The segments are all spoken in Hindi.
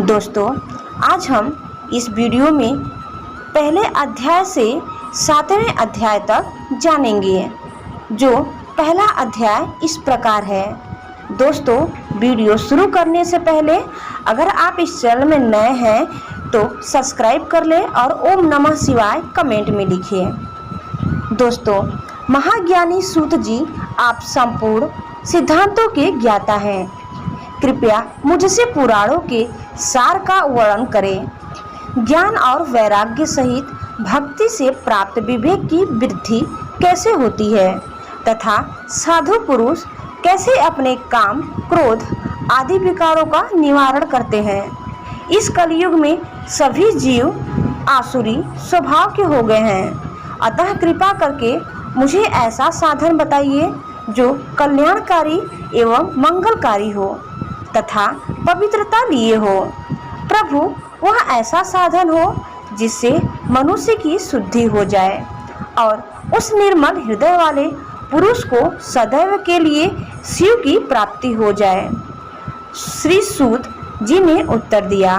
दोस्तों, आज हम इस वीडियो में पहले अध्याय से 7वें अध्याय तक जानेंगे। जो पहला अध्याय इस प्रकार है। दोस्तों, वीडियो शुरू करने से पहले अगर आप इस चैनल में नए हैं तो सब्सक्राइब कर लें और ओम नमः शिवाय कमेंट में लिखिए। दोस्तों, महाज्ञानी सूत जी आप संपूर्ण सिद्धांतों के ज्ञाता हैं। कृपया मुझसे पुराणों के सार का वर्णन करें। ज्ञान और वैराग्य सहित भक्ति से प्राप्त विवेक की वृद्धि कैसे होती है तथा साधु पुरुष कैसे अपने काम, क्रोध आदि विकारों का निवारण करते हैं। इस कलयुग में सभी जीव आसुरी स्वभाव के हो गए हैं, अतः कृपा करके मुझे ऐसा साधन बताइए जो कल्याणकारी एवं मंगलकारी हो तथा पवित्रता लिए हो। प्रभु, वह ऐसा साधन हो जिससे मनुष्य की शुद्धि हो जाए और उस निर्मल हृदय वाले पुरुष को सदैव के लिए शिव की प्राप्ति हो जाए। श्री सूत जी ने उत्तर दिया,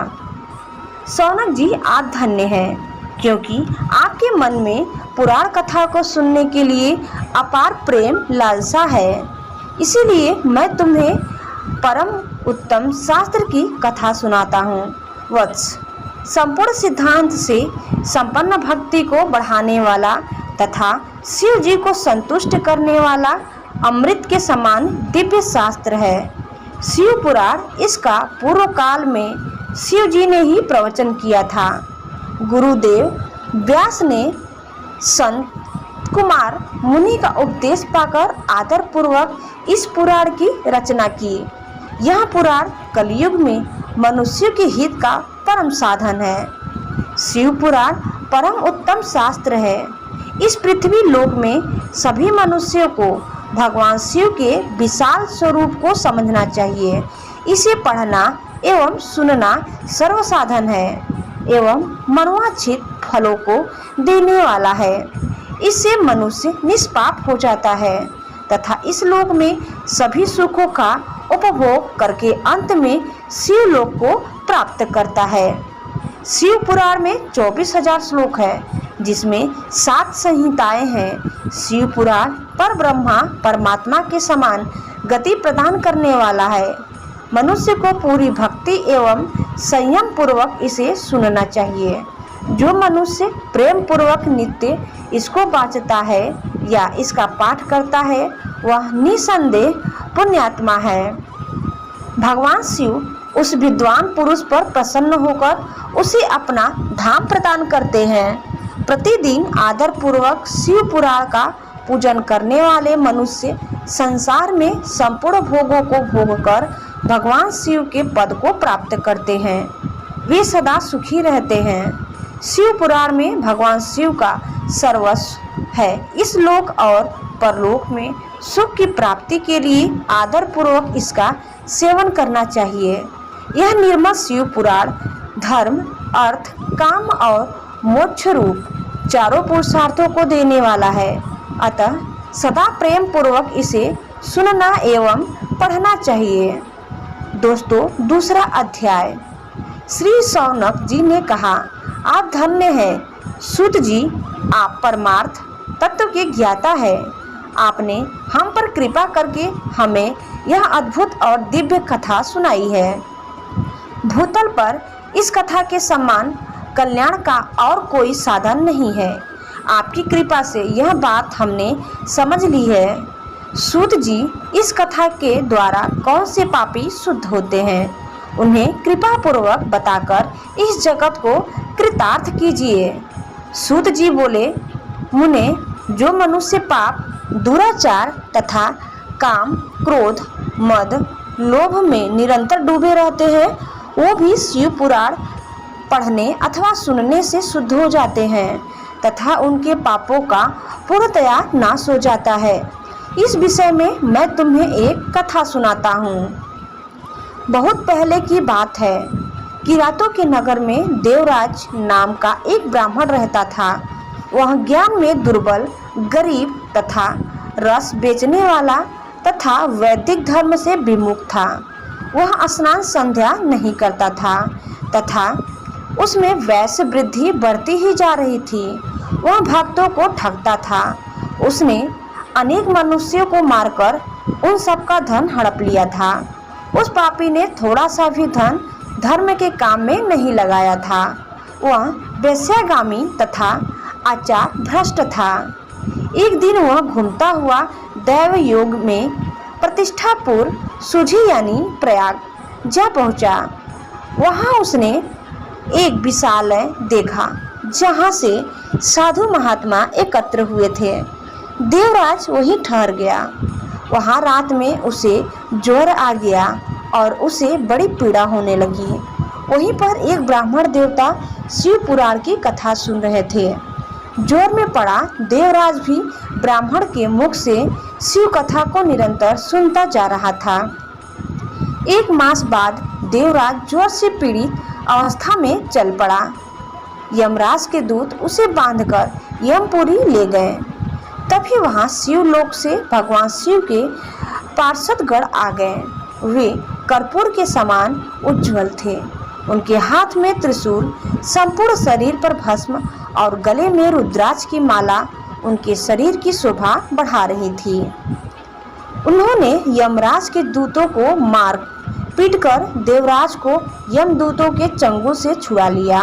शौनक जी आप धन्य हैं, क्योंकि आपके मन में पुराण कथा को सुनने के लिए अपार प्रेम लालसा है। इसीलिए मैं तुम्हें परम उत्तम शास्त्र की कथा सुनाता हूँ। वत्स, संपूर्ण सिद्धांत से संपन्न भक्ति को बढ़ाने वाला तथा शिव जी को संतुष्ट करने वाला अमृत के समान दिव्य शास्त्र है। शिव पुराण इसका पूर्व काल में शिव जी ने ही प्रवचन किया था। गुरुदेव व्यास ने संत कुमार मुनि का उपदेश पाकर आदर पूर्वक इस पुराण की रचना की। यह पुराण कलयुग में मनुष्य के हित का परम साधन है। शिव पुराण परम उत्तम शास्त्र है। इस पृथ्वी लोक में सभी मनुष्यों को भगवान शिव के विशाल स्वरूप को समझना चाहिए। इसे पढ़ना एवं सुनना सर्वसाधन है एवं मनोवांछित फलों को देने वाला है। इससे मनुष्य निष्पाप हो जाता है तथा इस लोक में सभी सुखों का उपभोग करके अंत में शिव लोक को प्राप्त करता है। शिव पुराण में 24,000 श्लोक है, जिसमें 7 संहिताएं हैं। शिव पुराण पर ब्रह्मा परमात्मा के समान गति प्रदान करने वाला है। मनुष्य को पूरी भक्ति एवं संयम पूर्वक इसे सुनना चाहिए। जो मनुष्य प्रेम पूर्वक नित्य इसको वाचता है या इसका पाठ करता है, वह निसंदेह पुण्यात्मा है। भगवान शिव उस विद्वान पुरुष पर प्रसन्न होकर उसे अपना धाम प्रदान करते हैं। प्रतिदिन आदर पूर्वक शिव पुराण का पूजन करने वाले मनुष्य संसार में संपूर्ण भोगों को भोगकर भगवान शिव के पद को प्राप्त करते हैं। वे सदा सुखी रहते हैं। शिव पुराण में भगवान शिव का सर्वस्व है। इस लोक और परलोक में सुख की प्राप्ति के लिए आदर पूर्वक इसका सेवन करना चाहिए। यह निर्मल शिव पुराण धर्म, अर्थ, काम और मोक्ष रूप चारों पुरुषार्थों को देने वाला है। अतः सदा प्रेम पूर्वक इसे सुनना एवं पढ़ना चाहिए। दोस्तों, दूसरा अध्याय। श्री शौनक जी ने कहा, आप धन्य हैं सूत जी, आप परमार्थ तत्व के ज्ञाता है। आपने हम पर कृपा करके हमें यह अद्भुत और दिव्य कथा सुनाई है। भूतल पर इस कथा के समान कल्याण का और कोई साधन नहीं है। आपकी कृपा से यह बात हमने समझ ली है। सूत जी, इस कथा के द्वारा कौन से पापी शुद्ध होते हैं, उन्हें कृपा पूर्वक बताकर इस जगत को कृतार्थ कीजिए। सूत जी बोले, मुने, जो मनुष्य पाप, दुराचार तथा काम, क्रोध, मद, लोभ में निरंतर डूबे रहते हैं, वो भी शिव पुराण पढ़ने अथवा सुनने से शुद्ध हो जाते हैं तथा उनके पापों का पूर्णतया नाश हो जाता है। इस विषय में मैं तुम्हें एक कथा सुनाता हूँ। बहुत पहले की बात है। किरातों के नगर में देवराज नाम का एक ब्राह्मण रहता था। वह ज्ञान में दुर्बल, गरीब तथा रस बेचने वाला तथा वैदिक धर्म से विमुख था। वह स्नान संध्या नहीं करता था तथा उसमें वैश्य वृद्धि बढ़ती ही जा रही थी। वह भक्तों को ठगता था। उसने अनेक मनुष्यों को मारकर उन सबका धन हड़प लिया था। उस पापी ने थोड़ा सा भी धन धर्म के काम में नहीं लगाया था। वह वेश्यागामी तथा आचार भ्रष्ट था। एक दिन वह घूमता हुआ दैव योग में प्रतिष्ठापुर सुझी यानी प्रयाग जा पहुंचा। वहां उसने एक विशालय देखा जहां से साधु महात्मा एकत्र हुए थे। देवराज वहीं ठहर गया। वहां रात में उसे ज्वर आ गया और उसे बड़ी पीड़ा होने लगी। वहीं पर एक ब्राह्मण देवता शिव पुराण की कथा सुन रहे थे। ज्वर में पड़ा देवराज भी ब्राह्मण के मुख से शिव कथा को निरंतर सुनता जा रहा था। एक मास बाद देवराज ज्वर से पीड़ित अवस्था में चल पड़ा। यमराज के दूत उसे बांधकर यमपुरी ले गए। तभी वहां शिवलोक से भगवान शिव के पार्षदगण आ गए। वे कर्पूर के समान उज्जवल थे। उनके हाथ में त्रिशूल, संपूर्ण शरीर पर भस्म और गले में रुद्राक्ष की माला उनके शरीर की शोभा बढ़ा रही थी। उन्होंने यमराज के दूतों को मार पीटकर देवराज को यमदूतों के चंगुल से छुड़ा लिया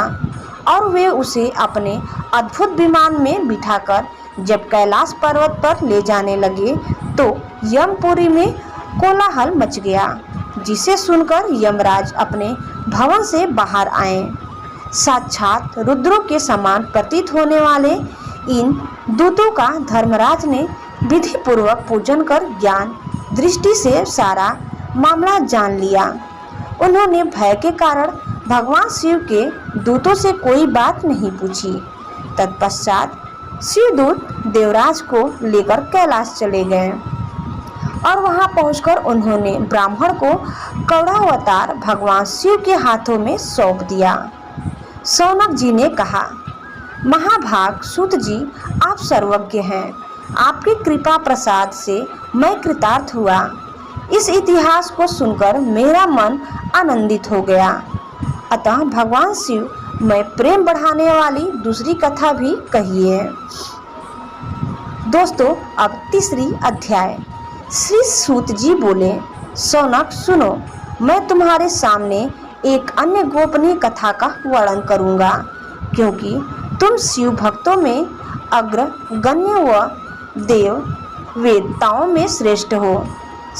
और वे उसे अपने अद्भुत विमान में बिठाकर जब कैलाश पर्वत पर ले जाने लगे तो यमपुरी में कोलाहल मच गया, जिसे सुनकर यमराज अपने भवन से बाहर आए। साक्षात रुद्रों के समान प्रतीत होने वाले इन दूतों का धर्मराज ने विधि पूर्वक पूजन कर ज्ञान दृष्टि से सारा मामला जान लिया। उन्होंने भय के कारण भगवान शिव के दूतों से कोई बात नहीं पूछी। तत्पश्चात शिवदूत देवराज को लेकर कैलाश चले गए और वहां पहुंचकर उन्होंने ब्राह्मण को कौड़ावतार भगवान शिव के हाथों में सौंप दिया। शौनक जी ने कहा, महाभाग सूत जी, आप सर्वज्ञ हैं। आपकी कृपा प्रसाद से मैं कृतार्थ हुआ। इस इतिहास को सुनकर मेरा मन आनंदित हो गया। अतः भगवान शिव में प्रेम बढ़ाने वाली दूसरी कथा भी कहिए। दोस्तों, अब तीसरी अध्याय। श्री सूत जी बोले, शौनक सुनो, मैं तुम्हारे सामने एक अन्य गोपनीय कथा का वर्णन करूंगा, क्योंकि तुम शिव भक्तों में अग्रगण्य व देव वेदताओं में श्रेष्ठ हो।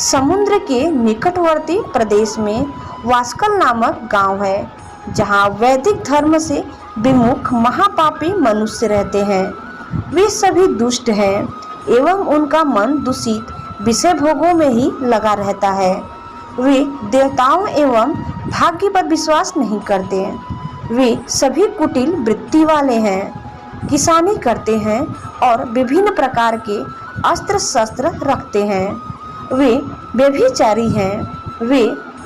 समुद्र के निकटवर्ती प्रदेश में वास्कल नामक गांव है, जहां वैदिक धर्म से विमुख महापापी मनुष्य रहते हैं। वे सभी दुष्ट हैं एवं उनका मन दूषित विषय भोगों में ही लगा रहता है। वे देवताओं एवं भाग्य पर विश्वास नहीं करते। वे सभी कुटिल वृत्ति वाले हैं, किसानी करते हैं और विभिन्न प्रकार के अस्त्र शस्त्र रखते हैं। वे व्यभिचारी हैं। वे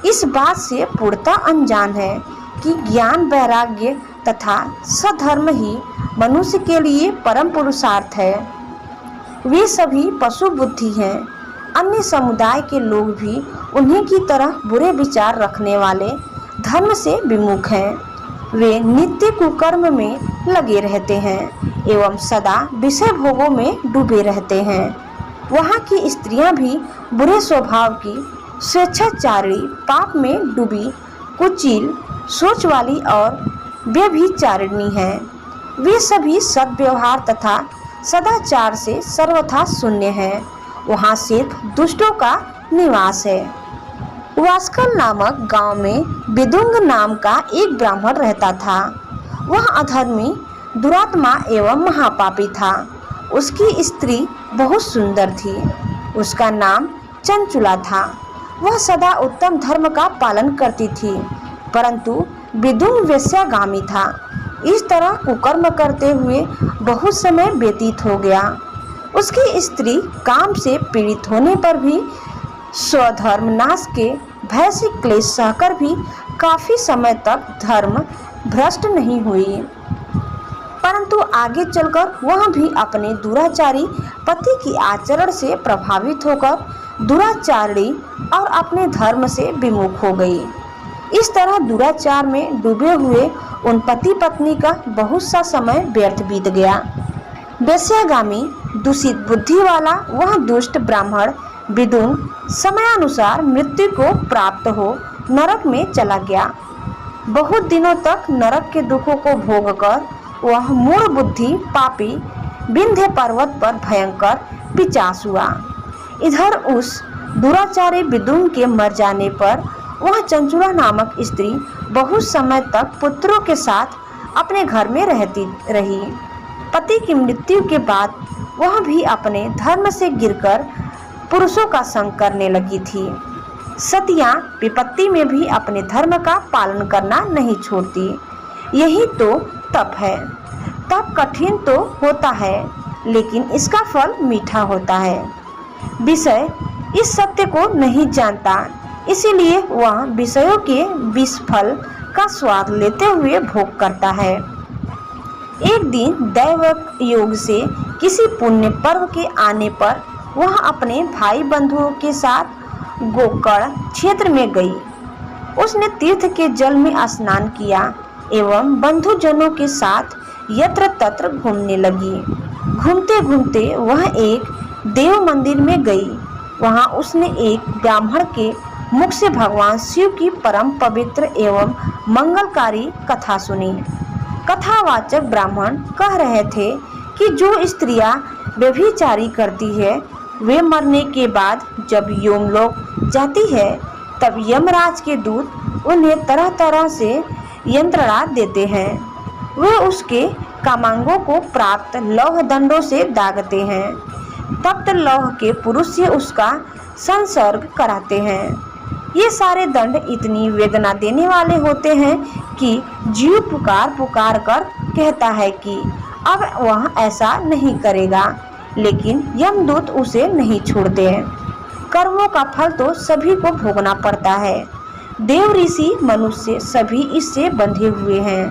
इस बात से पूर्णतः अनजान है कि ज्ञान, वैराग्य तथा सधर्म ही मनुष्य के लिए परम पुरुषार्थ है। वे सभी पशु बुद्धि हैं। अन्य समुदाय के लोग भी उन्हीं की तरह बुरे विचार रखने वाले धर्म से विमुख हैं। वे नित्य कुकर्म में लगे रहते हैं एवं सदा विषय भोगों में डूबे रहते हैं। वहाँ की स्त्रियां भी बुरे स्वभाव की, स्वेच्छाचारी, पाप में डूबी, कुचिल सोच वाली और व्यभिचारिणी हैं। वे सभी सद्व्यवहार तथा सदाचार से सर्वथा शून्य हैं। वहाँ सिर्फ दुष्टों का निवास है। वास्कल नामक गांव में विदुंग नाम का एक ब्राह्मण रहता था। वह अधर्मी, दुरात्मा एवं महापापी था। उसकी स्त्री बहुत सुंदर थी। उसका नाम चंचुला था। वह सदा उत्तम धर्म का पालन करती थी, परंतु विदुंग वेश्यागामी था। इस तरह कुकर्म करते हुए बहुत समय व्यतीत हो गया। उसकी स्त्री काम से पीड़ित होने पर भी स्वधर्म नाश के भय से क्लेश सहकर भी काफी समय तक धर्म भ्रष्ट नहीं हुई, परंतु आगे चलकर वह भी अपने दुराचारी पति की आचरण से प्रभावित होकर दुराचारी और अपने धर्म से विमुख हो गई। इस तरह दुराचार में डूबे हुए उन पति पत्नी का बहुत सा समय व्यर्थ बीत गया। वेश्यागामी दूषित बुद्धि वाला वह दुष्ट ब्राह्मण विदुन समयानुसार मृत्यु को प्राप्त हो नरक में चला गया। बहुत दिनों तक नरक के दुखों को भोगकर वह मूढ़ बुद्धि पापी विंध्य पर्वत पर भयंकर पिशाच हुआ। इधर उस दुराचारी विदुन के मर जाने पर वह चंचुला नामक स्त्री बहुत समय तक पुत्रों के साथ अपने घर में रहती रही। पति की मृत्यु के बाद वह भी अपने धर्म से गिरकर पुरुषों का संग करने लगी थी। सतियां विपत्ति में भी अपने धर्म का पालन करना नहीं छोड़ती। यही तो तप है। तप कठिन तो होता है, लेकिन इसका फल मीठा होता है। विषय इस सत्य को नहीं जानता, इसीलिए वह विषयों के विष फल का स्वाद लेते हुए भोग करता है। एक दिन दैवक योग से किसी पुण्य पर्व के आने पर वह अपने भाई बंधुओं के साथ गोकर्ण क्षेत्र में गई। उसने तीर्थ के जल में स्नान किया एवं बंधुजनों के साथ यत्र तत्र घूमने लगी। घूमते घूमते वह एक देव मंदिर में गई। वहां उसने एक ब्राह्मण के मुख से भगवान शिव की परम पवित्र एवं मंगलकारी कथा सुनी। कथावाचक ब्राह्मण कह रहे थे कि जो स्त्रियां व्यभिचारी करती है वे मरने के बाद जब यमलोक जाती है तब यमराज के दूत उन्हें तरह तरह से यंत्रणा देते हैं। वे उसके कामांगों को प्राप्त लौह दंडों से दागते हैं। तप्त लौह के पुरुष से उसका संसर्ग कराते हैं। ये सारे दंड इतनी वेदना देने वाले होते हैं कि जीव पुकार पुकार कर कहता है कि अब वह ऐसा नहीं करेगा, लेकिन यमदूत उसे नहीं छोड़ते हैं। कर्मों का फल तो सभी को भोगना पड़ता है। देव ऋषि मनुष्य सभी इससे बंधे हुए हैं।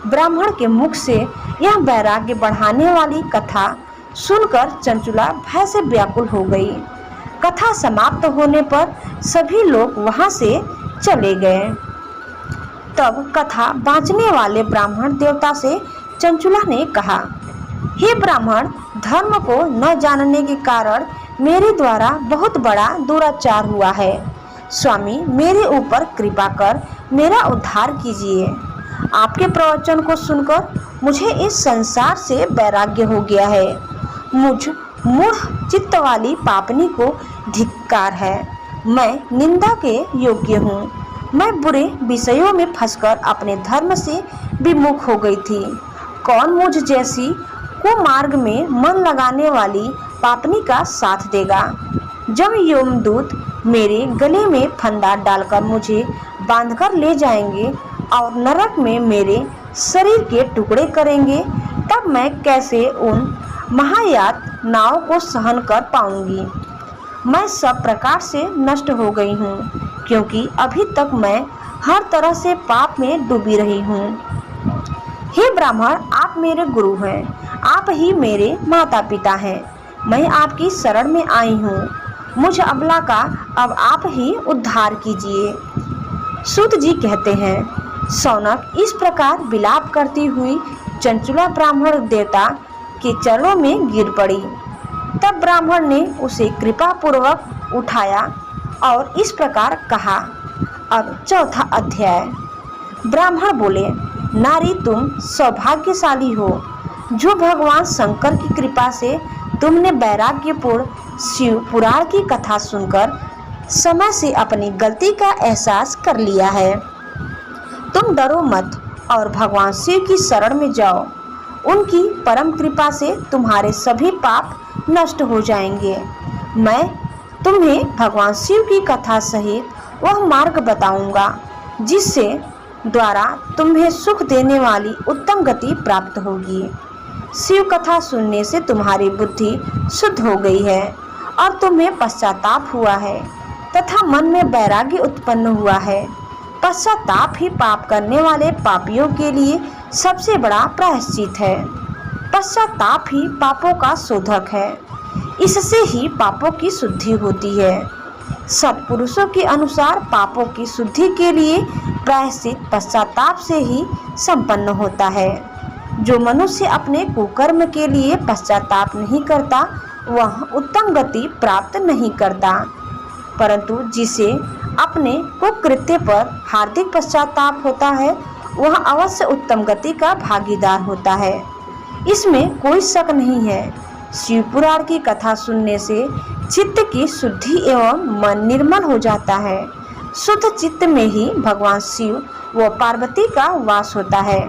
ब्राह्मण के मुख से यह वैराग्य बढ़ाने वाली कथा सुनकर चंचुला भय से व्याकुल हो गई। कथा समाप्त होने पर सभी लोग वहां से चले गए। तब कथा बांचने वाले ब्राह्मण देवता से चंचुला ने कहा, हे ब्राह्मण, धर्म को न जानने के कारण मेरे द्वारा बहुत बड़ा दुराचार हुआ है। स्वामी, मेरे ऊपर कृपा कर मेरा उद्धार कीजिए। आपके प्रवचन को सुनकर मुझे इस संसार से वैराग्य हो गया है। मुझ मूढ़ चित्त वाली पापनी को धिक्कार है। मैं निंदा के योग्य हूँ। मैं बुरे विषयों में फंसकर अपने धर्म से विमुख हो गई थी। कौन मुझ जैसी कुमार्ग में मन लगाने वाली पापनी का साथ देगा? जब यमदूत मेरे गले में फंदा डालकर मुझे बांधकर ले जाएंगे और नरक में मेरे शरीर के टुकड़े करेंगे, तब मैं कैसे उन महायातनाओं को सहन कर पाऊंगी? मैं सब प्रकार से नष्ट हो गई हूँ, क्योंकि अभी तक मैं हर तरह से पाप में डूबी रही हूँ। हे ब्राह्मण, आप मेरे गुरु हैं, आप ही मेरे माता पिता हैं। मैं आपकी शरण में आई हूँ। मुझ अबला का अब आप ही उद्धार कीजिए। सूत जी कहते हैं, शौनक इस प्रकार विलाप करती हुई चंचुला ब्राह्मण देवता के चरणों में गिर पड़ी। तब ब्राह्मण ने उसे कृपा पूर्वक उठाया और इस प्रकार कहा। अब चौथा अध्याय। ब्राह्मण बोले, नारी, तुम सौभाग्यशाली हो जो भगवान शंकर की कृपा से तुमने वैराग्यपूर्ण शिव पुराण की कथा सुनकर समय से अपनी गलती का एहसास कर लिया है। तुम डरो मत और भगवान शिव की शरण में जाओ। उनकी परम कृपा से तुम्हारे सभी पाप नष्ट हो जाएंगे। मैं तुम्हें भगवान शिव की कथा सहित वह मार्ग बताऊंगा जिससे द्वारा तुम्हें सुख देने वाली उत्तम गति प्राप्त होगी। शिव कथा सुनने से तुम्हारी बुद्धि शुद्ध हो गई है और तुम्हें पश्चाताप हुआ है तथा मन में वैराग्य उत्पन्न हुआ है। पश्चाताप ही पाप करने वाले पापियों के लिए सबसे बड़ा प्रायश्चित है। पश्चाताप ही पापों का शोधक है। इससे ही पापों की शुद्धि होती है। सत्पुरुषों के अनुसार पापों की शुद्धि के लिए प्रायश्चित पश्चाताप से ही संपन्न होता है। जो मनुष्य अपने कुकर्म के लिए पश्चाताप नहीं करता वह उत्तम गति प्राप्त नहीं करता, परंतु जिसे अपने कुकृत्य पर हार्दिक पश्चाताप होता है वह अवश्य उत्तम गति का भागीदार होता है। इसमें कोई शक नहीं है। शिव पुराण की कथा सुनने से चित्त की शुद्धि एवं मन निर्मल हो जाता है। शुद्ध चित्त में ही भगवान शिव व पार्वती का वास होता है।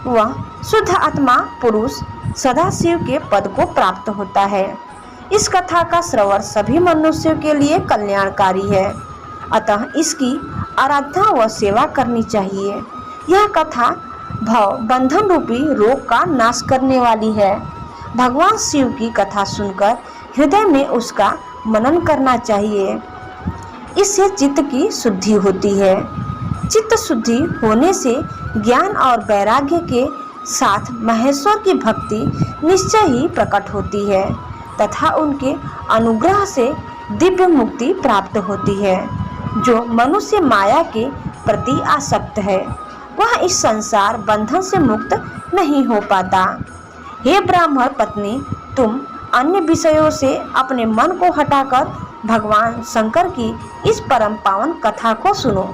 वह शुद्ध आत्मा पुरुष सदा शिव के पद को प्राप्त होता है। इस कथा का श्रवण सभी मनुष्यों के लिए कल्याणकारी है, अतः इसकी आराधना व सेवा करनी चाहिए। यह कथा भव बंधन रूपी रोग का नाश करने वाली है। भगवान शिव की कथा सुनकर हृदय में उसका मनन करना चाहिए। इससे चित्त की शुद्धि होती है। चित्त शुद्धि होने से ज्ञान और वैराग्य के साथ महेश्वर की भक्ति निश्चय ही प्रकट होती है तथा उनके अनुग्रह से दिव्य मुक्ति प्राप्त होती है। जो मनुष्य माया के प्रति आसक्त है वह इस संसार बंधन से मुक्त नहीं हो पाता। हे ब्राह्मण पत्नी, तुम अन्य विषयों से अपने मन को हटाकर भगवान शंकर की इस परम पावन कथा को सुनो।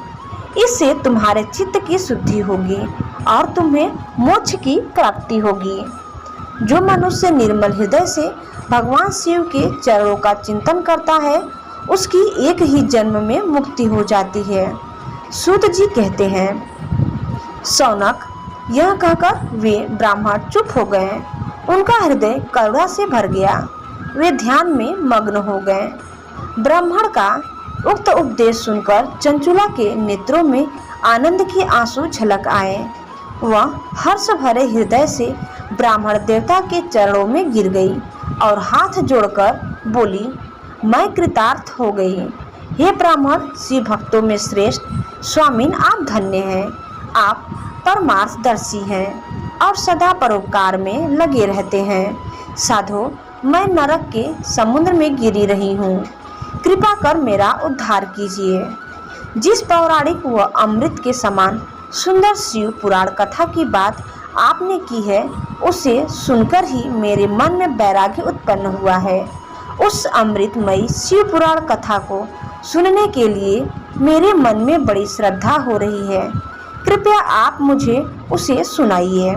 इससे तुम्हारे चित्त की शुद्धि होगी और तुम्हें मोक्ष की प्राप्ति होगी। जो मनुष्य निर्मल हृदय से भगवान शिव के चरणों का चिंतन करता है उसकी एक ही जन्म में मुक्ति हो जाती है। सूत जी कहते हैं, शौनक, यह कहकर वे ब्राह्मण चुप हो गए। उनका हृदय करुणा से भर गया। वे ध्यान में मग्न हो गए। ब्राह्मण का उक्त उपदेश सुनकर चंचुला के नेत्रों में आनंद के आंसू झलक आए। वह हर्ष भरे हृदय से ब्राह्मण देवता के चरणों में गिर गई और हाथ जोड़कर बोली, मैं कृतार्थ हो गई। हे ब्राह्मण, शिव भक्तों में श्रेष्ठ स्वामीन, आप धन्य हैं। आप परमार्थदर्शी हैं और सदा परोपकार में लगे रहते हैं। साधो, मैं नरक के समुद्र में गिरी रही हूँ, कृपा कर मेरा उद्धार कीजिए। जिस पौराणिक व अमृत के समान सुंदर शिव पुराण कथा की बात आपने की है उसे सुनकर ही मेरे मन में वैराग्य उत्पन्न हुआ है। उस अमृतमयी शिव पुराण कथा को सुनने के लिए मेरे मन में बड़ी श्रद्धा हो रही है। कृपया आप मुझे उसे सुनाइए।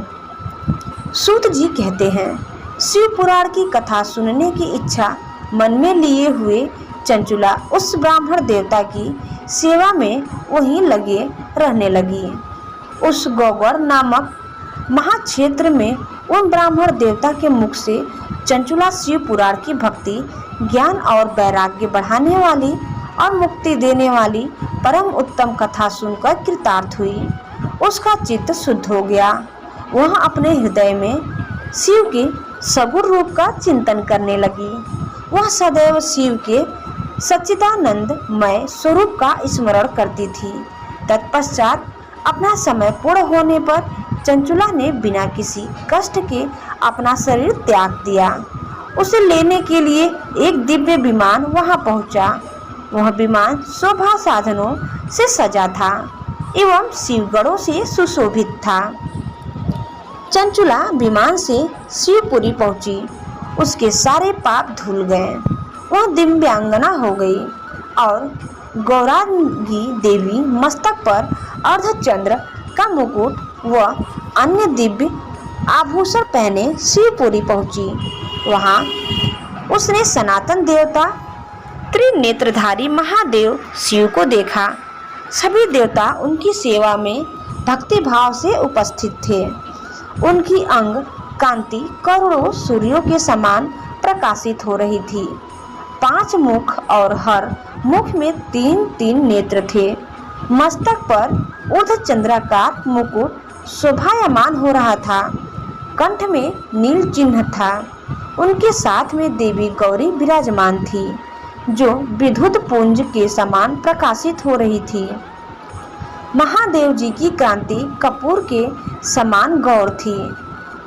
सूत जी कहते हैं, शिव पुराण की कथा सुनने की इच्छा मन में लिए हुए चंचुला उस ब्राह्मण देवता की सेवा में वहीं लगे रहने लगी। उस गौगढ़ नामक महाक्षेत्र में उन ब्राह्मण देवता के मुख से चंचुला शिव पुराण की भक्ति, ज्ञान और वैराग्य बढ़ाने वाली और मुक्ति देने वाली परम उत्तम कथा सुनकर कृतार्थ हुई। उसका चित्त शुद्ध हो गया। वह अपने हृदय में शिव के सगुण रूप का चिंतन करने लगी। वह सदैव शिव के सच्चिदानंदमय स्वरूप का स्मरण करती थी। तत्पश्चात अपना समय पूर्ण होने पर चंचुला ने बिना किसी कष्ट के अपना शरीर त्याग दिया। उसे लेने के लिए एक दिव्य विमान वहां पहुंचा। वह विमान शोभा साधनों से सजा था एवं शिवगणों से सुशोभित था। चंचुला विमान से शिवपुरी पहुंची। उसके सारे पाप धुल गए। वह दिव्यांगना हो गई और गौरांगी देवी मस्तक पर अर्धचंद्र का मुकुट व अन्य दिव्य आभूषण पहने शिवपुरी पहुंची। वहां उसने सनातन देवता त्रिनेत्रधारी महादेव शिव को देखा। सभी देवता उनकी सेवा में भक्ति भाव से उपस्थित थे। उनकी अंग कांति करोड़ों सूर्यों के समान प्रकाशित हो रही थी। 5 मुख और हर मुख में 3-3 नेत्र थे। मस्तक पर ऊर्ध्वचंद्राकार मुकुट शोभायमान हो रहा था। कंठ में नील चिन्ह था। उनके साथ में देवी गौरी विराजमान थी जो विद्युत पुंज के समान प्रकाशित हो रही थी। महादेव जी की कांति कपूर के समान गौर थी।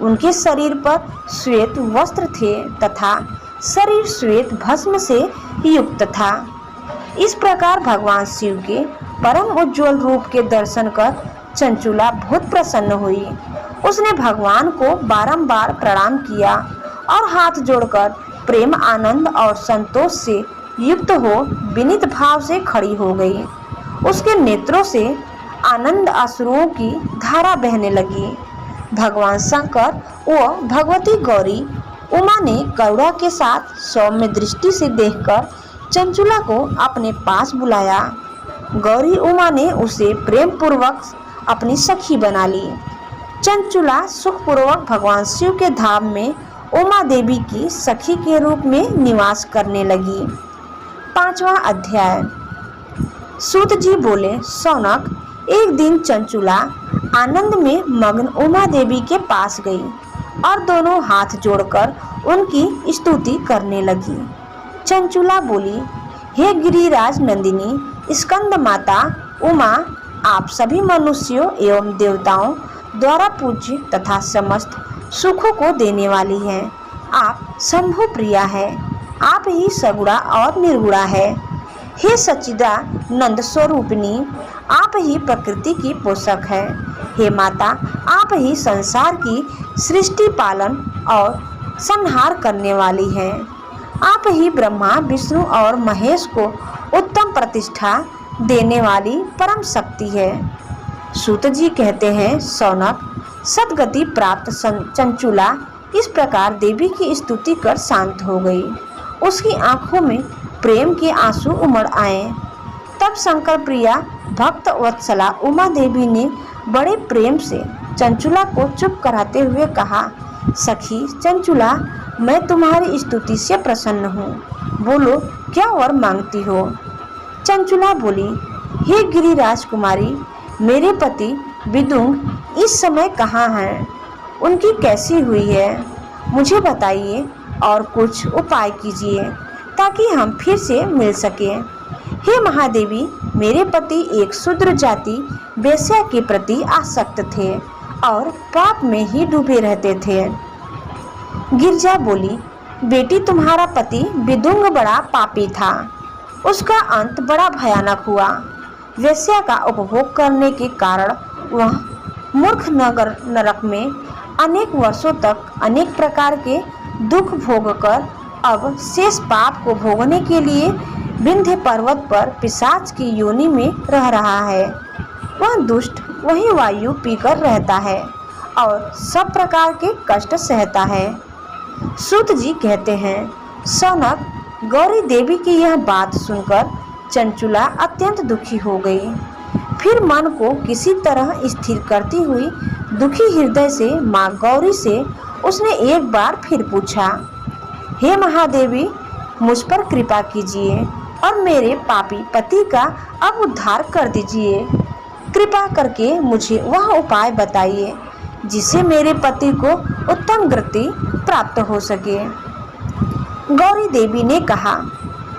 उनके शरीर पर श्वेत वस्त्र थे तथा शरीर श्वेत भस्म से युक्त था। इस प्रकार भगवान शिव के परम उज्जवल रूप के दर्शन कर चंचुला बहुत प्रसन्न हुई। उसने भगवान को बारंबार प्रणाम किया और हाथ जोड़कर प्रेम, आनंद और संतोष से युक्त हो विनीत भाव से खड़ी हो गई। उसके नेत्रों से आनंद अश्रुओं की धारा बहने लगी। भगवान शंकर व भगवती गौरी उमा ने करुणा के साथ सौम्य दृष्टि से देखकर चंचुला को अपने पास बुलाया। गौरी उमा ने उसे प्रेम पूर्वक अपनी सखी बना ली। चंचुला सुखपूर्वक भगवान शिव के धाम में उमा देवी की सखी के रूप में निवास करने लगी। 5वां अध्याय। सूत जी बोले, सौनक, एक दिन चंचुला आनंद में मग्न उमा देवी के पास गई और दोनों हाथ जोड़कर उनकी स्तुति करने लगी। चंचुला बोली, हे गिरिराज नंदिनी स्कंद माता उमा, आप सभी मनुष्यों एवं देवताओं द्वारा पूज्य तथा समस्त सुखों को देने वाली हैं। आप शंभु प्रिया है, आप ही सगुणा और निर्गुणा है। हे सच्चिदानंद स्वरूपिणी, आप ही प्रकृति की पोषक है। हे माता, आप ही संसार की सृष्टि, पालन और संहार करने वाली हैं। आप ही ब्रह्मा, विष्णु और महेश को उत्तम प्रतिष्ठा देने वाली परम शक्ति है। सूत जी कहते हैं, सौनक, सद्गति प्राप्त चंचुला इस प्रकार देवी की स्तुति कर शांत हो गई। उसकी आंखों में प्रेम के आंसू उमड़ आए। तब शंकर प्रिया भक्त वत्सला उमा देवी ने बड़े प्रेम से चंचुला को चुप कराते हुए कहा, सखी चंचुला, मैं तुम्हारी स्तुति से प्रसन्न हूँ। बोलो, क्या वर मांगती हो? चंचुला बोली, हे गिरिराज कुमारी, मेरे पति विदुंग इस समय कहाँ हैं? उनकी कैसी हुई है? मुझे बताइए और कुछ उपाय कीजिए ताकि हम फिर से मिल सकें। हे महादेवी, मेरे पति एक शूद्र जाति वेश्या के प्रति आसक्त थे और पाप में ही डूबे रहते थे। गिरजा बोली, बेटी, तुम्हारा पति विदुंग बड़ा पापी था। उसका अंत बड़ा भयानक हुआ। वेश्या का उपभोग करने के कारण वह मूर्ख नरक में अनेक वर्षों तक अनेक प्रकार के दुख भोगकर अब शेष पाप को भोगने के लिए विंध्य पर्वत पर पिशाच की योनि में रह रहा है। वह दुष्ट वही वायु पीकर रहता है और सब प्रकार के कष्ट सहता है। सूत जी कहते हैं, सौनक, गौरी देवी की यह बात सुनकर चंचुला अत्यंत दुखी हो गई। फिर मन को किसी तरह स्थिर करती हुई दुखी हृदय से माँ गौरी से उसने एक बार फिर पूछा, हे महादेवी, मुझ पर कृपा कीजिए और मेरे पापी पति का अब उद्धार कर दीजिए। कृपा करके मुझे वह उपाय बताइए जिससे मेरे पति को उत्तम गति प्राप्त हो सके। गौरी देवी ने कहा,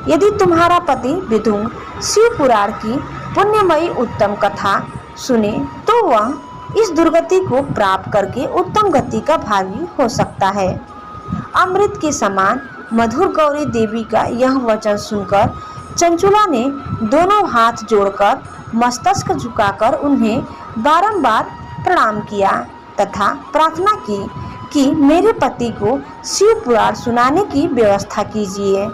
यदि तुम्हारा पति विदुंग शिव पुराण की पुण्यमयी उत्तम कथा सुने तो वह इस दुर्गति को प्राप्त करके उत्तम गति का भागी हो सकता है। अमृत के समान मधुर गौरी देवी का यह वचन सुनकर चंचुला ने दोनों हाथ जोड़कर मस्तक झुकाकर उन्हें बारंबार प्रणाम किया तथा प्रार्थना की कि मेरे पति को शिव पुराण सुनाने की व्यवस्था कीजिए।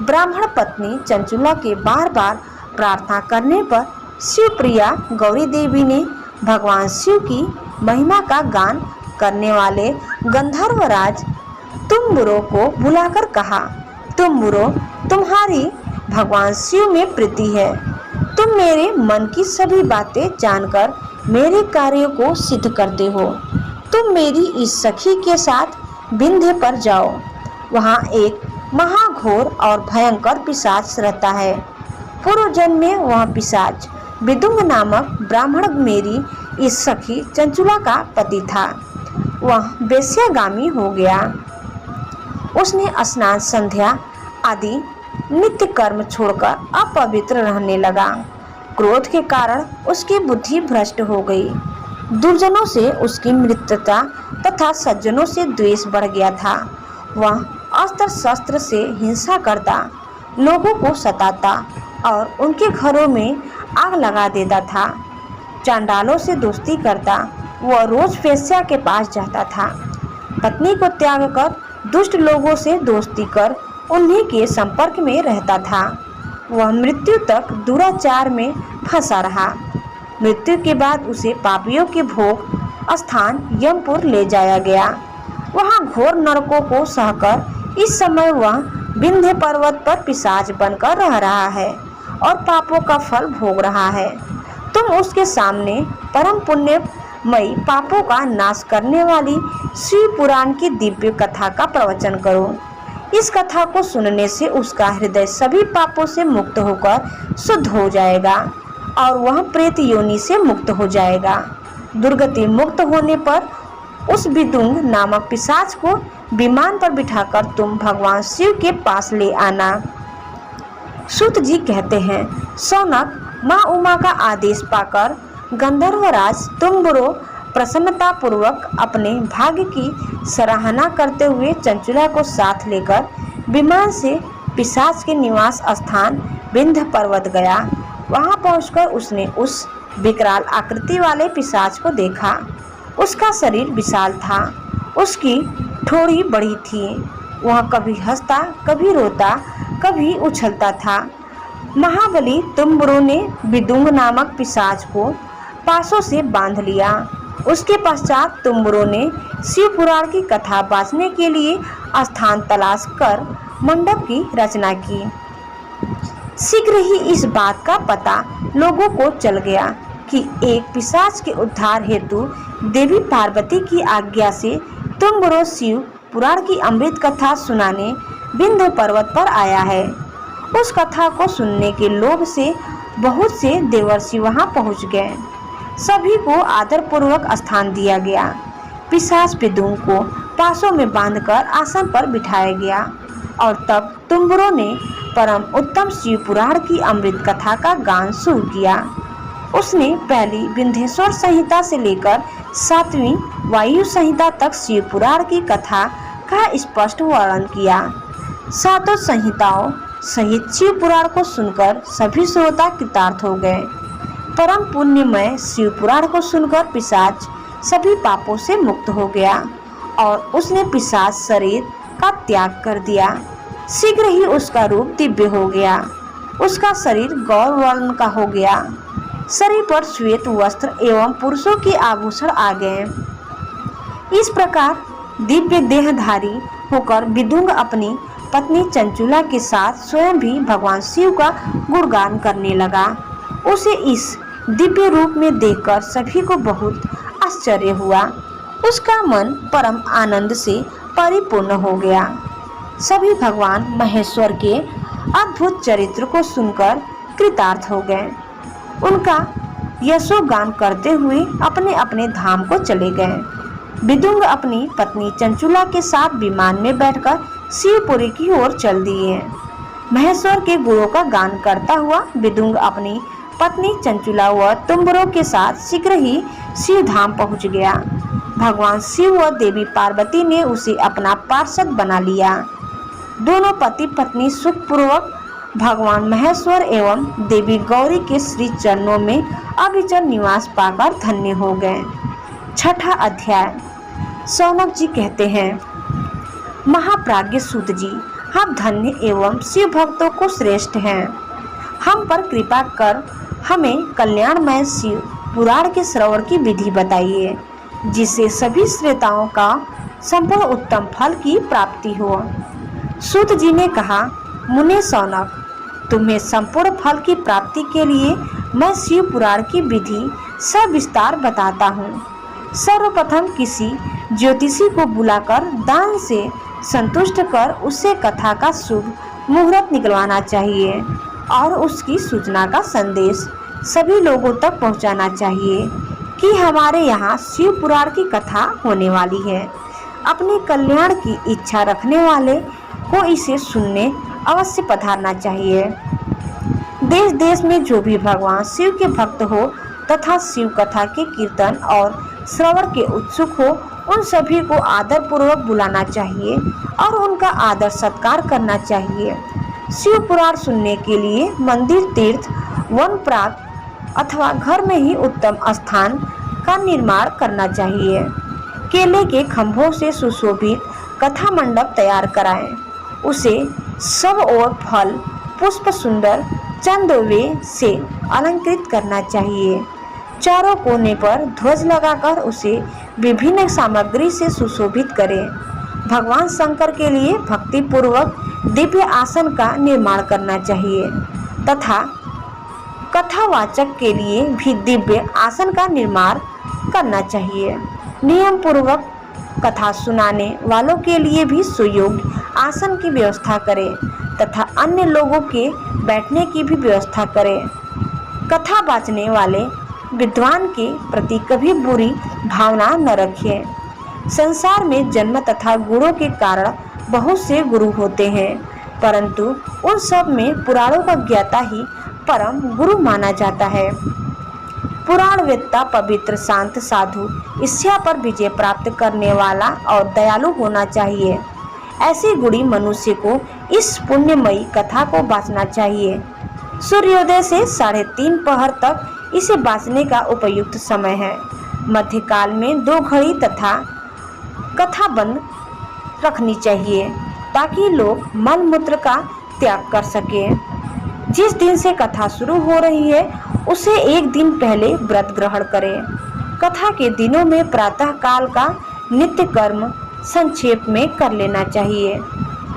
ब्राह्मण पत्नी चंचुला के बार बार प्रार्थना करने पर शिवप्रिया गौरी देवी ने भगवान शिव की महिमा का गान करने वाले गंधर्वराज तुम्बुरो को बुलाकर कहा, तुम्बुरो, तुम्हारी भगवान शिव में प्रीति है। तुम मेरे मन की सभी बातें जानकर मेरे कार्यों को सिद्ध करते हो। तुम मेरी इस सखी के साथ विंध्य पर जाओ। वहाँ एक महाघोर और भयंकर पिशाच रहता है। पूर्व जन्म में वह पिशाच विदुंग नामक ब्राह्मण मेरी इस सखी चंचुला का पति था। वह वेश्यागामी हो गया। उसने स्नान, संध्या आदि नित्य कर्म छोड़कर अपवित्र रहने लगा। क्रोध के कारण उसकी बुद्धि भ्रष्ट हो गई। दुर्जनों से उसकी मित्रता तथा सज्जनों से द्वेष बढ़ गया था। वह अस्त्र शस्त्र से हिंसा करता, लोगों को सताता और उनके घरों में आग लगा देता था। चांडालों से दोस्ती करता, वह रोज वेश्या के पास जाता था। पत्नी को त्याग कर दुष्ट लोगों से दोस्ती कर उन्हीं के संपर्क में रहता था। वह मृत्यु तक दुराचार में फंसा रहा। मृत्यु के बाद उसे पापियों के भोग स्थान यमपुर ले जाया गया। वहां घोर नरकों को सहकर इस समय वह विंध्य पर्वत पर पिशाच बनकर रह रहा है और पापों का फल भोग रहा है। तुम उसके सामने परम पुण्यमयी पापों का नाश करने वाली शिव पुराण की दिव्य कथा का प्रवचन करो। इस कथा को सुनने से उसका हृदय सभी पापों से मुक्त होकर शुद्ध हो जाएगा और वह प्रेत योनि से मुक्त हो जाएगा। दुर्गति मुक्त होने पर उस विदुंग नामक पिशाच को विमान पर बिठाकर तुम भगवान शिव के पास ले आना। सूत जी कहते हैं, सौनक माँ उमा का आदेश पाकर गंधर्वराज तुम्बुरो प्रसन्नता पूर्वक अपने भाग्य की सराहना करते हुए चंचुला को साथ लेकर विमान से पिशाच के निवास स्थान विंध्य पर्वत गया। वहां पहुंचकर उसने उस विकराल आकृति वाले पिशाच को देखा। उसका शरीर विशाल था, उसकी ठोड़ी बड़ी थी। वह कभी हंसता, कभी रोता, कभी उछलता था। महाबली तुम्बुरो ने विदुंग नामक पिशाच को पासों से बांध लिया। उसके पश्चात तुम्बुरो ने शिव पुराण की कथा बांचने के लिए स्थान तलाश कर मंडप की रचना की। शीघ्र ही इस बात का पता लोगों को चल गया कि एक पिशाच के उद्धार हेतु देवी पार्वती की आज्ञा से तुम्बुरो शिव पुराण की अमृत कथा सुनाने विंध्य पर्वत पर आया है। उस कथा को सुनने के लोभ से बहुत से देवर्षि वहां पहुंच गए। सभी को आदर पूर्वक स्थान दिया गया। पिशाच विदुंग को पासों में बांधकर आसन पर बिठाया गया और तब तुम्बुरो ने परम उत्तम शिव पुराण की अमृत कथा का गान शुरू किया। उसने पहली विंध्येश्वर संहिता से लेकर 7वीं वायु संहिता तक शिव पुराण की कथा का स्पष्ट वर्णन किया। सातों संहिताओं सहित शिव पुराण को सुनकर सभी श्रोता कृतार्थ हो गए। परम पुण्यमय शिव पुराण को सुनकर पिशाच सभी पापों से मुक्त हो गया और उसने पिशाच शरीर का त्याग कर दिया। शीघ्र ही उसका रूप दिव्य हो गया। उसका शरीर गौर वर्ण का हो गया। शरीर पर श्वेत वस्त्र एवं पुरुषों के आभूषण आ गए। इस प्रकार दिव्य देहधारी होकर विदुंग अपनी पत्नी चंचुला के साथ स्वयं भी भगवान शिव का गुणगान करने लगा। उसे इस दिव्य रूप में देखकर सभी को बहुत आश्चर्य हुआ। उसका मन परम आनंद से परिपूर्ण हो गया। सभी भगवान महेश्वर के अद्भुत चरित्र को सुनकर कृतार्थ हो गए। उनका यशोगान करते हुए अपने अपने धाम को चले गए। विदुंग अपनी पत्नी चंचुला के साथ विमान में बैठकर शिवपुरी की ओर चल दिए। महेश्वर के गुणों का गान करता हुआ विदुंग अपनी पत्नी चंचुला व तुम्बुरो के साथ शीघ्र ही शिव धाम पहुँच गया। भगवान शिव व देवी पार्वती ने उसे अपना पार्षद बना लिया। दोनों पति पत्नी सुखपूर्वक भगवान महेश्वर एवं देवी गौरी के श्री चरणों में अविचल निवास पाकर धन्य हो गए। छठा अध्याय। सौनक जी कहते हैं, महाप्राज्ञ सूत जी, हम धन्य एवं शिव भक्तों को श्रेष्ठ हैं। हम पर कृपा कर हमें कल्याणमय शिव पुराण के श्रवण की विधि बताइए, जिससे सभी श्रोताओं का संपूर्ण उत्तम फल की प्राप्ति हो। सूत जी ने कहा, मुने सौनक, तुम्हें संपूर्ण फल की प्राप्ति के लिए मैं शिव पुराण की विधि सविस्तार बताता हूँ। सर्वप्रथम किसी ज्योतिषी को बुलाकर दान से संतुष्ट कर उससे कथा का शुभ मुहूर्त निकलवाना चाहिए और उसकी सूचना का संदेश सभी लोगों तक पहुंचाना चाहिए कि हमारे यहाँ शिव पुराण की कथा होने वाली है। अपने कल्याण की इच्छा रखने वाले को इसे सुनने अवश्य पधारना चाहिए। देश देश में जो भी भगवान शिव के भक्त हो तथा शिव कथा के कीर्तन और श्रवण के उत्सुक हो, उन सभी को आदर पूर्वक बुलाना चाहिए और उनका आदर सत्कार करना चाहिए। शिव पुराण सुनने के लिए मंदिर, तीर्थ, वन प्रांत अथवा घर में ही उत्तम स्थान का निर्माण करना चाहिए। केले के खंभों से सुशोभित कथा मंडप तैयार कराएं। उसे सब ओर फल, पुष्प, सुंदर चंदोवे से अलंकृत करना चाहिए। चारों कोने पर ध्वज लगाकर उसे विभिन्न सामग्री से सुशोभित करें। भगवान शंकर के लिए भक्ति पूर्वक दिव्य आसन का निर्माण करना चाहिए तथा कथावाचक के लिए भी दिव्य आसन का निर्माण करना चाहिए। नियम पूर्वक कथा सुनाने वालों के लिए भी सुयोग्य आसन की व्यवस्था करें तथा अन्य लोगों के बैठने की भी व्यवस्था करें। कथा बाँचने वाले विद्वान के प्रति कभी बुरी भावना न रखें। संसार में जन्म तथा गुणों के कारण बहुत से गुरु होते हैं, परंतु उन सब में पुराणों का ज्ञाता ही परम गुरु माना जाता है। पुराण वेत्ता पवित्र, शांत, साधु, ईर्ष्या पर विजय प्राप्त करने वाला और दयालु होना चाहिए। ऐसे गुणी मनुष्य को इस पुण्यमयी कथा को बाँचना चाहिए। सूर्योदय से 3:30 पहर तक इसे बाँचने का उपयुक्त समय है। मध्यकाल में 2 घड़ी तथा कथा बंद रखनी चाहिए ताकि लोग मल मूत्र का त्याग कर सकें। जिस दिन से कथा शुरू हो रही है उसे एक दिन पहले व्रत ग्रहण करें। कथा के दिनों में प्रातः काल का नित्य कर्म संक्षेप में कर लेना चाहिए।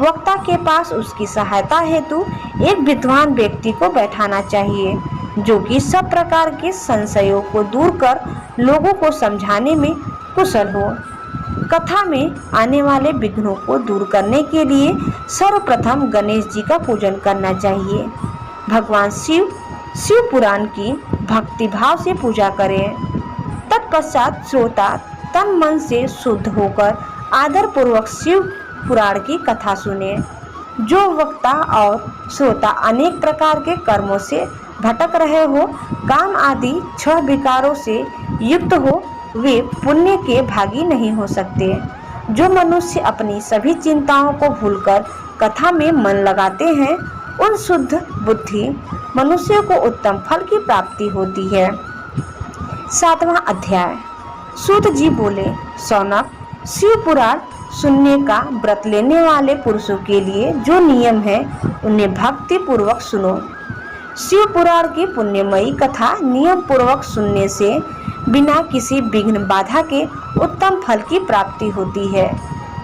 वक्ता के पास उसकी सहायता हेतु एक विद्वान व्यक्ति को बैठाना चाहिए जो कि सब प्रकार के संशयों को दूर कर लोगों को समझाने में कुशल हो। कथा में आने वाले विघ्नों को दूर करने के लिए सर्वप्रथम गणेश जी का पूजन करना चाहिए। भगवान शिव पुराण की भक्ति भाव से पूजा करें। तत्पश्चात श्रोता तन मन से शुद्ध होकर आदर पूर्वक शिव पुराण की कथा सुने। जो वक्ता और श्रोता अनेक प्रकार के कर्मों से भटक रहे हो, काम आदि 6 विकारों से युक्त हो, वे पुण्य के भागी नहीं हो सकते। जो मनुष्य अपनी सभी चिंताओं को भूलकर कथा में मन लगाते हैं, उन शुद्ध बुद्धि मनुष्य को उत्तम फल की प्राप्ति होती है। 7वां अध्याय। सूत जी बोले, सौनक, शिव पुराण सुनने का व्रत लेने वाले पुरुषों के लिए जो नियम है उन्हें भक्ति पूर्वक सुनो। शिव पुराण की पुण्यमयी कथा नियम पूर्वक सुनने से बिना किसी विघ्न बाधा के उत्तम फल की प्राप्ति होती है।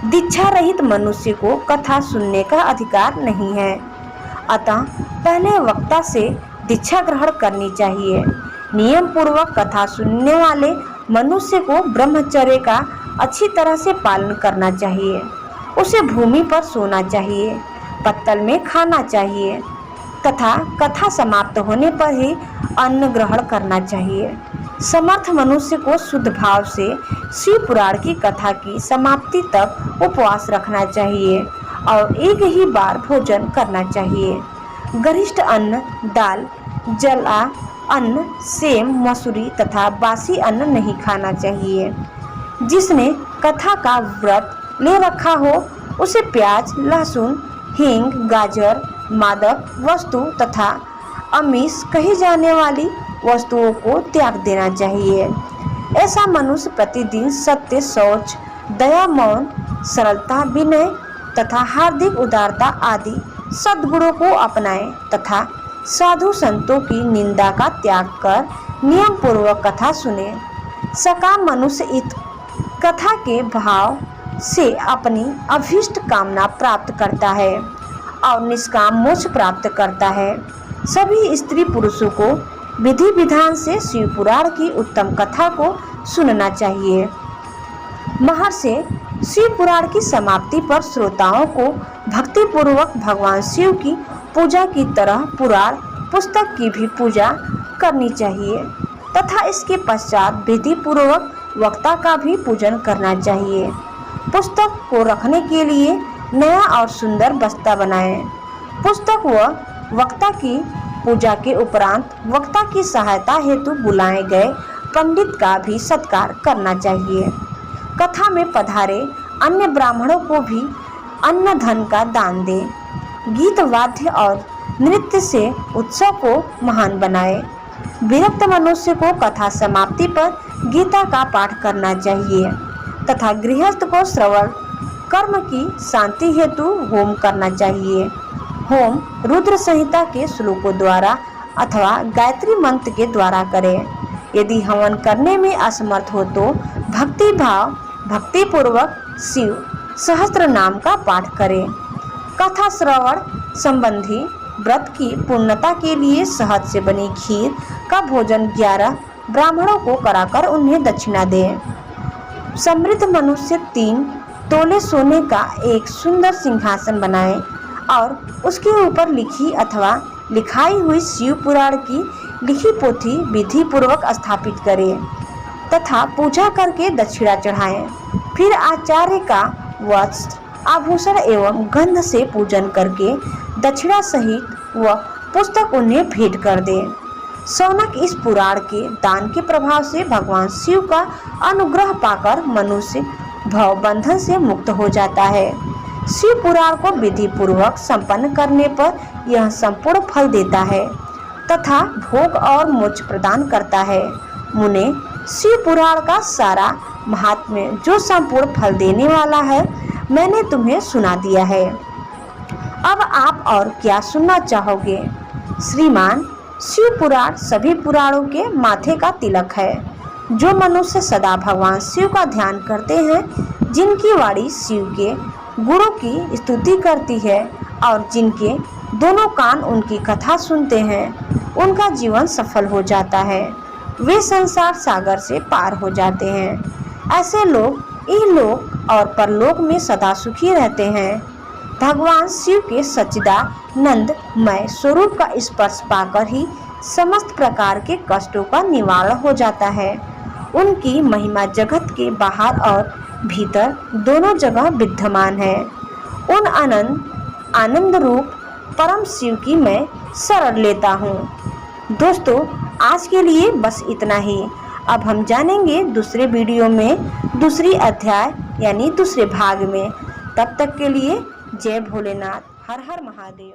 दीक्षा रहित मनुष्य को कथा सुनने का अधिकार नहीं है, अतः पहले वक्ता से दीक्षा ग्रहण करनी चाहिए। नियम पूर्वक कथा सुनने वाले मनुष्य को ब्रह्मचर्य का अच्छी तरह से पालन करना चाहिए। उसे भूमि पर सोना चाहिए, पत्तल में खाना चाहिए तथा कथा समाप्त होने पर ही अन्न ग्रहण करना चाहिए। समर्थ मनुष्य को शुद्ध भाव से शिव पुराण की कथा की समाप्ति तक उपवास रखना चाहिए और एक ही बार भोजन करना चाहिए। गरिष्ठ अन्न, दाल, जला अन्न, सेम, मसूरी तथा बासी अन्न नहीं खाना चाहिए। जिसने कथा का व्रत ले रखा हो उसे प्याज, लहसुन, हींग, गाजर, मादक वस्तु तथा आमिष कही जाने वाली वस्तुओं को त्याग देना चाहिए। ऐसा मनुष्य प्रतिदिन सत्य, शौच, दया, मौन, सरलता, विनय तथा हार्दिक उदारता आदि सद्गुणों को अपनाए तथा साधु संतों की निंदा का त्याग कर नियम पूर्वक कथा सुने। सकाम मनुष्य इस कथा के भाव से अपनी अभीष्ट कामना प्राप्त करता है और निष्काम मोक्ष प्राप्त करता है। सभी स्त्री पुरुषों को विधि विधान से शिव पुराण की उत्तम कथा को सुनना चाहिए। महर्षि शिव पुराण की समाप्ति पर श्रोताओं को भक्ति पूर्वक भगवान शिव की पूजा की तरह पुराण पुस्तक की भी पूजा करनी चाहिए तथा इसके पश्चात विधि पूर्वक वक्ता का भी पूजन करना चाहिए। पुस्तक को रखने के लिए नया और सुंदर बस्ता बनाएं। पुस्तक व वक्ता की पूजा के उपरांत वक्ता की सहायता हेतु बुलाए गए पंडित का भी सत्कार करना चाहिए। कथा में पधारे अन्य ब्राह्मणों को भी अन्न धन का दान दें। गीत वाद्य और नृत्य से उत्सव को महान बनाए। विरक्त मनुष्य को कथा समाप्ति पर गीता का पाठ करना चाहिए तथा गृहस्थ को श्रवण कर्म की शांति हेतु होम करना चाहिए। होम रुद्र संहिता के श्लोकों द्वारा अथवा गायत्री मंत्र के द्वारा करें। यदि हवन करने में असमर्थ हो तो भक्ति पूर्वक शिव सहस्त्र नाम का पाठ करें। कथा श्रवण संबंधी व्रत की पूर्णता के लिए शहद से बनी खीर का भोजन 11 ब्राह्मणों को कराकर उन्हें दक्षिणा दें। समृद्ध मनुष्य 3 तोले सोने का एक सुंदर सिंहासन बनाए और उसके ऊपर लिखी अथवा लिखाई हुई शिव पुराण की लिखी पोथी विधि पूर्वक स्थापित करें तथा पूजा करके दक्षिणा चढ़ाएं। फिर आचार्य का वस्त्र आभूषण एवं गंध से पूजन करके दक्षिणा सहित वह पुस्तक उन्हें भेंट कर दें। शौनक इस पुराण के दान के प्रभाव से भगवान शिव का अनुग्रह पाकर मनुष्य भव बंधन से मुक्त हो जाता है। शिव पुराण को विधि पूर्वक संपन्न करने पर यह संपूर्ण फल देता है तथा भोग और मोक्ष प्रदान करता है। मुने, शिव पुराण का सारा महात्म्य जो संपूर्ण फल देने वाला है मैंने तुम्हें सुना दिया है। अब आप और क्या सुनना चाहोगे? श्रीमान, शिव पुराण सभी पुराणों के माथे का तिलक है। जो मनुष्य सदा भगवान शिव का ध्यान करते हैं, जिनकी वाणी शिव के गुरु की स्तुति करती है और जिनके दोनों कान उनकी कथा सुनते हैं, उनका जीवन सफल हो जाता है। वे संसार सागर से पार हो जाते हैं। ऐसे लोग इहलोक और परलोक में सदा सुखी रहते हैं। भगवान शिव के सच्चिदानंदमय स्वरूप का स्पर्श पाकर ही समस्त प्रकार के कष्टों का निवारण हो जाता है। उनकी महिमा जगत के बाहर और भीतर दोनों जगह विद्यमान है। उन आनंद रूप परम शिव की मैं शरण लेता हूँ। दोस्तों, आज के लिए बस इतना ही। अब हम जानेंगे दूसरे वीडियो में दूसरी अध्याय यानी दूसरे भाग में। तब तक के लिए जय भोलेनाथ, हर हर महादेव।